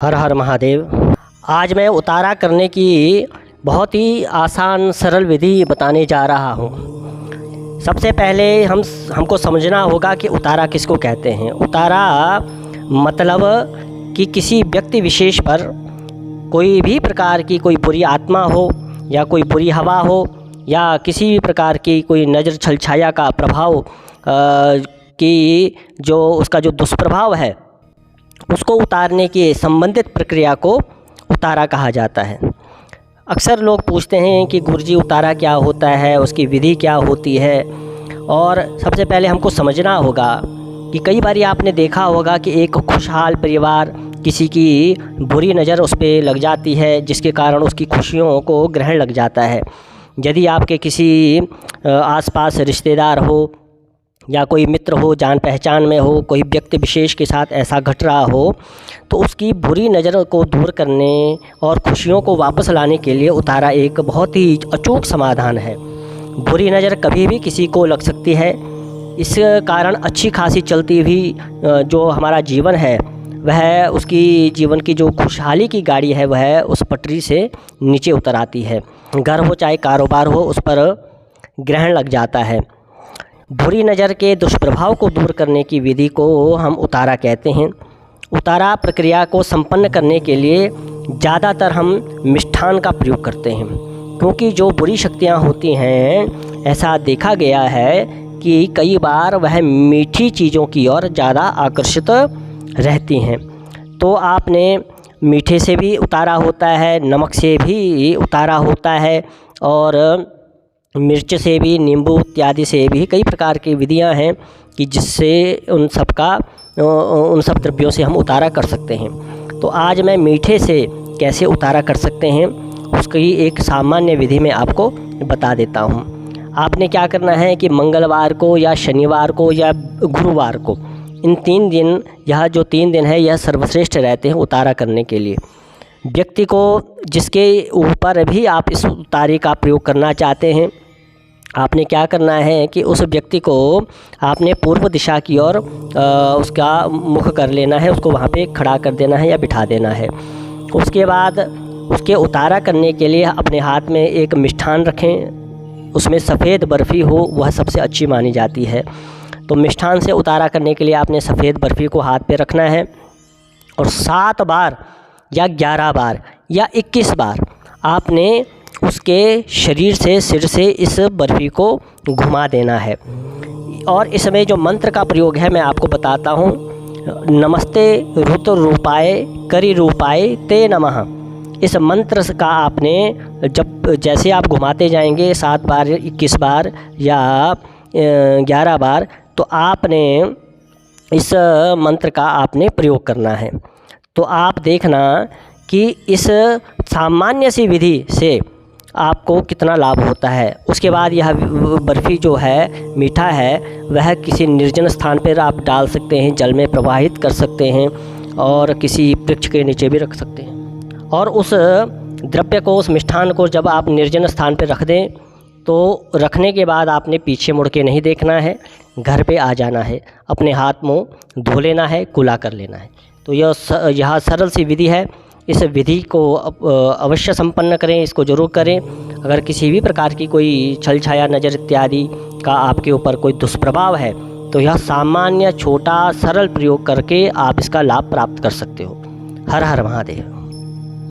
हर हर महादेव। आज मैं उतारा करने की बहुत ही आसान सरल विधि बताने जा रहा हूँ। सबसे पहले हमको समझना होगा कि उतारा किसको कहते हैं। उतारा मतलब कि किसी व्यक्ति विशेष पर कोई भी प्रकार की कोई बुरी आत्मा हो या कोई बुरी हवा हो या किसी भी प्रकार की कोई नज़र छलछाया का प्रभाव कि जो उसका जो दुष्प्रभाव है उसको उतारने की संबंधित प्रक्रिया को उतारा कहा जाता है। अक्सर लोग पूछते हैं कि गुरुजी उतारा क्या होता है, उसकी विधि क्या होती है। और सबसे पहले हमको समझना होगा कि कई बार आपने देखा होगा कि एक खुशहाल परिवार किसी की बुरी नज़र उस पर लग जाती है, जिसके कारण उसकी खुशियों को ग्रहण लग जाता है। यदि आपके किसी आसपास रिश्तेदार हो या कोई मित्र हो, जान पहचान में हो, कोई व्यक्ति विशेष के साथ ऐसा घट रहा हो, तो उसकी बुरी नज़र को दूर करने और खुशियों को वापस लाने के लिए उतारा एक बहुत ही अचूक समाधान है। बुरी नज़र कभी भी किसी को लग सकती है। इस कारण अच्छी खासी चलती हुई जो हमारा जीवन है वह उसकी जीवन की जो खुशहाली की गाड़ी है वह उस पटरी से नीचे उतर आती है। घर हो चाहे कारोबार हो, उस पर ग्रहण लग जाता है। बुरी नज़र के दुष्प्रभाव को दूर करने की विधि को हम उतारा कहते हैं। उतारा प्रक्रिया को संपन्न करने के लिए ज़्यादातर हम मिष्ठान का प्रयोग करते हैं, क्योंकि जो बुरी शक्तियाँ होती हैं ऐसा देखा गया है कि कई बार वह मीठी चीज़ों की ओर ज़्यादा आकर्षित रहती हैं। तो आपने मीठे से भी उतारा होता है, नमक से भी उतारा होता है और मिर्च से भी, नींबू इत्यादि से भी कई प्रकार की विधियां हैं कि जिससे उन सब द्रव्यों से हम उतारा कर सकते हैं। तो आज मैं मीठे से कैसे उतारा कर सकते हैं उसकी एक सामान्य विधि में आपको बता देता हूं। आपने क्या करना है कि मंगलवार को या शनिवार को या गुरुवार को, इन 3 दिन, यह जो 3 दिन है यह सर्वश्रेष्ठ रहते हैं उतारा करने के लिए। व्यक्ति को जिसके ऊपर भी आप इस उतारे का प्रयोग करना चाहते हैं, आपने क्या करना है कि उस व्यक्ति को आपने पूर्व दिशा की ओर उसका मुख कर लेना है, उसको वहाँ पे खड़ा कर देना है या बिठा देना है। उसके बाद उसके उतारा करने के लिए अपने हाथ में एक मिष्ठान रखें, उसमें सफ़ेद बर्फ़ी हो, वह सबसे अच्छी मानी जाती है। तो मिष्ठान से उतारा करने के लिए आपने सफ़ेद बर्फ़ी को हाथ पे रखना है और 7 बार या 11 बार या 21 बार आपने उसके शरीर से, सिर से इस बर्फ़ी को घुमा देना है। और इसमें जो मंत्र का प्रयोग है मैं आपको बताता हूँ। नमस्ते रुद्र रूपाय करि रूपाय ते नमः। इस मंत्र का आपने जब जैसे आप घुमाते जाएंगे 7 बार, 21 बार या 11 बार, तो आपने इस मंत्र का आपने प्रयोग करना है। तो आप देखना कि इस सामान्य सी विधि से आपको कितना लाभ होता है। उसके बाद यह बर्फ़ी जो है, मीठा है, वह किसी निर्जन स्थान पर आप डाल सकते हैं, जल में प्रवाहित कर सकते हैं और किसी वृक्ष के नीचे भी रख सकते हैं। और उस द्रव्य को, उस मिष्ठान को जब आप निर्जन स्थान पर रख दें तो रखने के बाद आपने पीछे मुड़ के नहीं देखना है, घर पे आ जाना है, अपने हाथ मुँह धो लेना है, कुला कर लेना है। तो यह सरल सी विधि है। इस विधि को अवश्य संपन्न करें, इसको ज़रूर करें। अगर किसी भी प्रकार की कोई छल छाया नज़र इत्यादि का आपके ऊपर कोई दुष्प्रभाव है तो यह सामान्य छोटा सरल प्रयोग करके आप इसका लाभ प्राप्त कर सकते हो। हर हर महादेव।